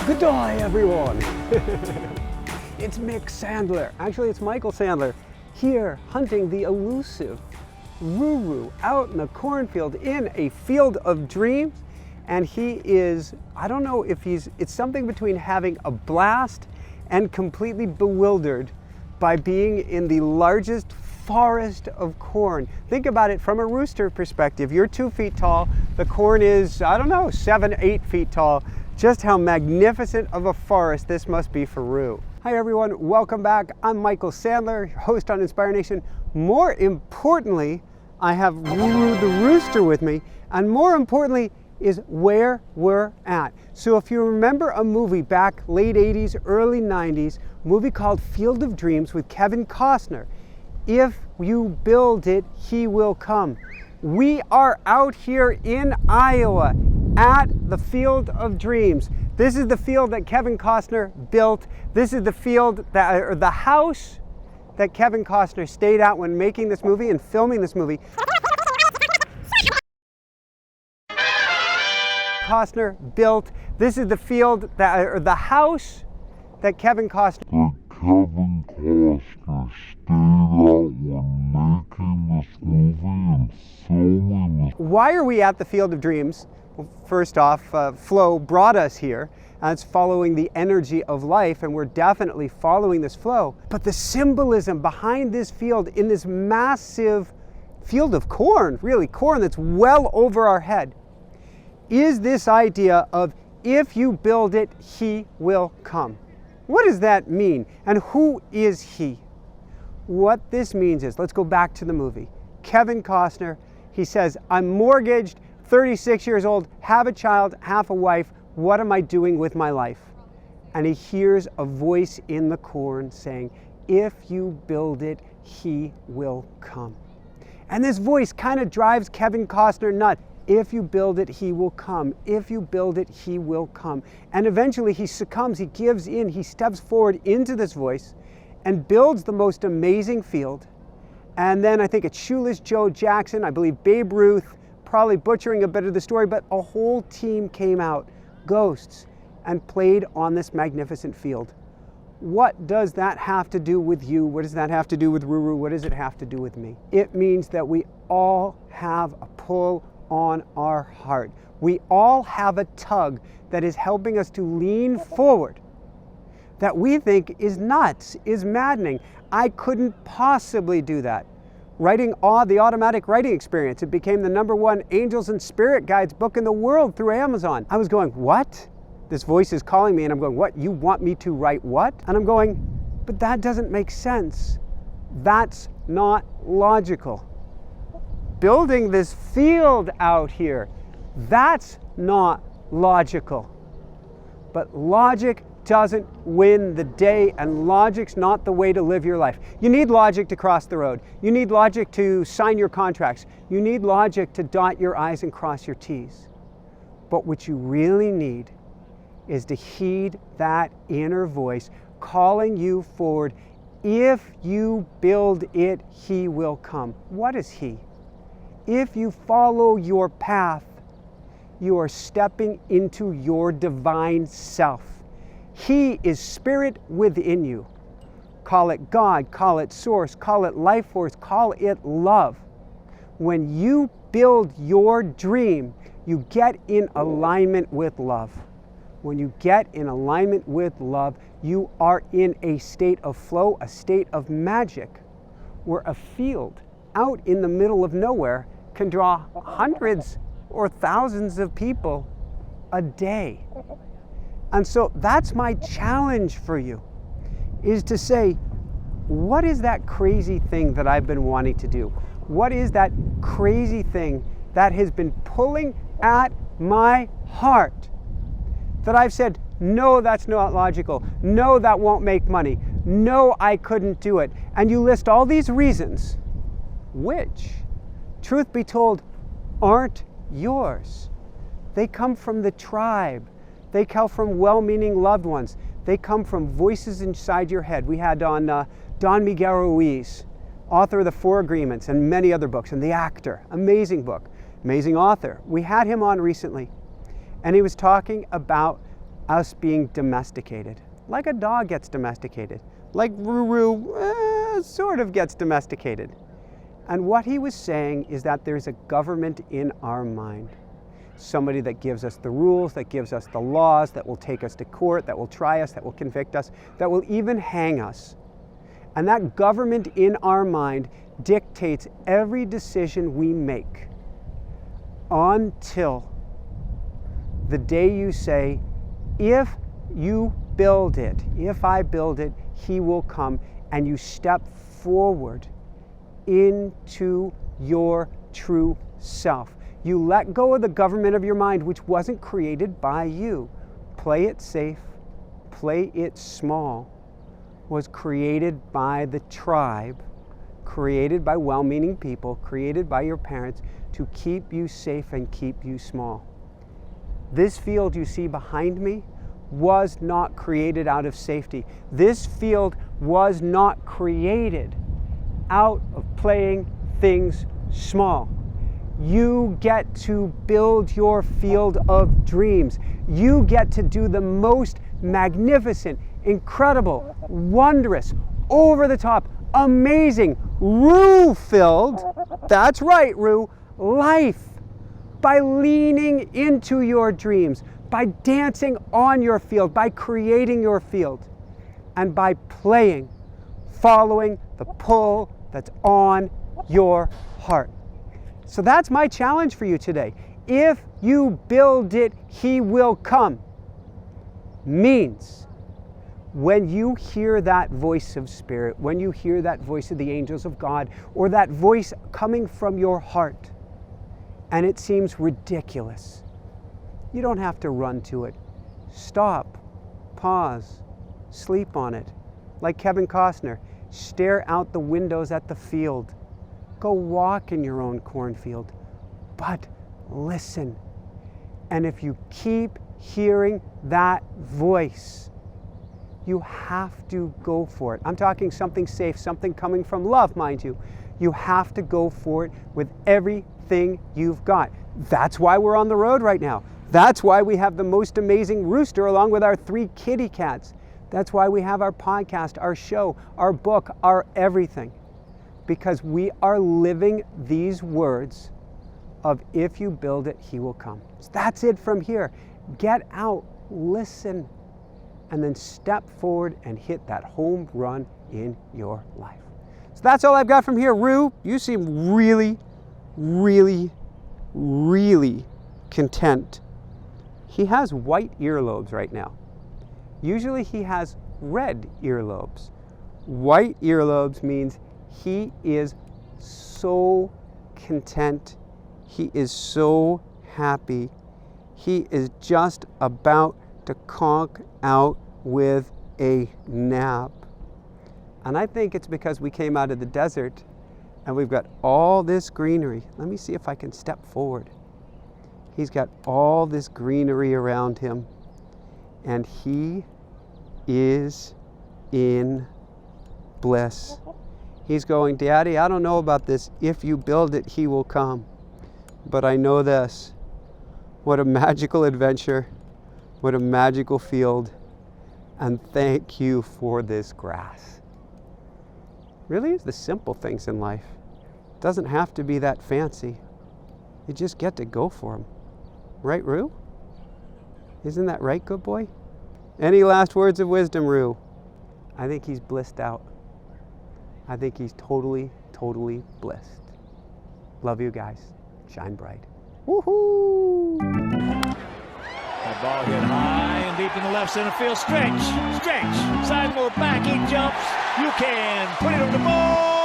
Good day, everyone. It's Mick Sandler. Actually, it's Michael Sandler here hunting the elusive Ruru out in a cornfield in a field of dreams. And he is, I don't know if it's something between having a blast and completely bewildered by being in the largest forest of corn. Think about it from a rooster perspective. You're 2 feet tall. The corn is, I don't know, 7, 8 feet tall. Just how magnificent of a forest this must be for Roo. Hi everyone, welcome back. I'm Michael Sandler, host on Inspire Nation. More importantly, I have Ruru the rooster with me, and more importantly is where we're at. So if you remember a movie back late 80s, early 90s, a movie called Field of Dreams with Kevin Costner. If you build it, he will come. We are out here in Iowa at the Field of Dreams. This is the field that Kevin Costner built. This is the field that, or the house that Kevin Costner stayed at when making this movie and filming this movie. Costner built. This is the field that, or the house that Kevin Costner stayed out when making this movie and filming this. Why are we at the Field of Dreams? Well, first off, flow brought us here. It's following the energy of life, and we're definitely following this flow. But the symbolism behind this field, in this massive field of corn, really corn that's well over our head, is this idea of if you build it, he will come. What does that mean? And who is he? What this means is, let's go back to the movie. Kevin Costner, he says, I'm mortgaged, 36 years old, have a child, half a wife. What am I doing with my life? And he hears a voice in the corn saying, if you build it, he will come. And this voice kind of drives Kevin Costner nuts. If you build it, he will come. If you build it, he will come. And eventually he succumbs, he gives in, he steps forward into this voice and builds the most amazing field. And then I think it's Shoeless Joe Jackson, I believe Babe Ruth, probably butchering a bit of the story, but a whole team came out, ghosts, and played on this magnificent field. What does that have to do with you? What does that have to do with Ruru? What does it have to do with me? It means that we all have a pull on our heart. We all have a tug that is helping us to lean forward, that we think is nuts, is maddening. I couldn't possibly do that. Writing the automatic writing experience, it became the #1 angels and spirit guides book in the world through Amazon. I was going, what? This voice is calling me, and I'm going, what? You want me to write what? And I'm going, but that doesn't make sense. That's not logical. Building this field out here, that's not logical. But logic doesn't win the day, and logic's not the way to live your life. You need logic to cross the road. You need logic to sign your contracts. You need logic to dot your I's and cross your T's. But what you really need is to heed that inner voice calling you forward. If you build it, he will come. What is he? If you follow your path, you are stepping into your divine self. He is spirit within you. Call it God, call it source, call it life force, call it love. When you build your dream, you get in alignment with love. When you get in alignment with love, you are in a state of flow, a state of magic, where a field out in the middle of nowhere can draw hundreds or thousands of people a day. And so that's my challenge for you, is to say, what is that crazy thing that I've been wanting to do? What is that crazy thing that has been pulling at my heart that I've said, no, that's not logical. No, that won't make money. No, I couldn't do it. And you list all these reasons, which, truth be told, aren't yours. They come from the tribe. They come from well-meaning loved ones. They come from voices inside your head. We had on Don Miguel Ruiz, author of The Four Agreements and many other books, and The Actor, amazing book, amazing author. We had him on recently, and he was talking about us being domesticated, like a dog gets domesticated, like Ruru sort of gets domesticated. And what he was saying is that there's a government in our mind. Somebody that gives us the rules, that gives us the laws, that will take us to court, that will try us, that will convict us, that will even hang us. And that government in our mind dictates every decision we make until the day you say, if you build it, if I build it, he will come, and you step forward into your true self. You let go of the government of your mind, which wasn't created by you. Play it safe, play it small, was created by the tribe, created by well-meaning people, created by your parents to keep you safe and keep you small. This field you see behind me was not created out of safety. This field was not created out of playing things small. You get to build your field of dreams. You get to do the most magnificent, incredible, wondrous, over-the-top, amazing, Rue-filled, that's right, Rue, life by leaning into your dreams, by dancing on your field, by creating your field, and by playing, following the pull that's on your heart. So that's my challenge for you today. If you build it, he will come. Means when you hear that voice of spirit, when you hear that voice of the angels of God, or that voice coming from your heart, and it seems ridiculous, you don't have to run to it. Stop, pause, sleep on it. Like Kevin Costner, stare out the windows at the field. Go walk in your own cornfield, but listen. And if you keep hearing that voice, you have to go for it. I'm talking something safe, something coming from love, mind you. You have to go for it with everything you've got. That's why we're on the road right now. That's why we have the most amazing rooster along with our 3 kitty cats. That's why we have our podcast, our show, our book, our everything. Because we are living these words of if you build it, he will come. So that's it from here. Get out, listen, and then step forward and hit that home run in your life. So that's all I've got from here. Rue, you seem really, really, really content. He has white earlobes right now. Usually he has red earlobes. White earlobes means he is so content. He is so happy. He is just about to conk out with a nap. And I think it's because we came out of the desert and we've got all this greenery. Let me see if I can step forward. He's got all this greenery around him, and he is in bliss. He's going, Daddy, I don't know about this. If you build it, he will come. But I know this. What a magical adventure. What a magical field. And thank you for this grass. Really is the simple things in life. It doesn't have to be that fancy. You just get to go for them. Right, Rue? Isn't that right, good boy? Any last words of wisdom, Rue? I think he's blissed out. I think he's totally, totally blissed. Love you guys. Shine bright. Woohoo! That ball hit high and deep in the left center field. Stretch, stretch. Side move back, he jumps. You can put it on the ball.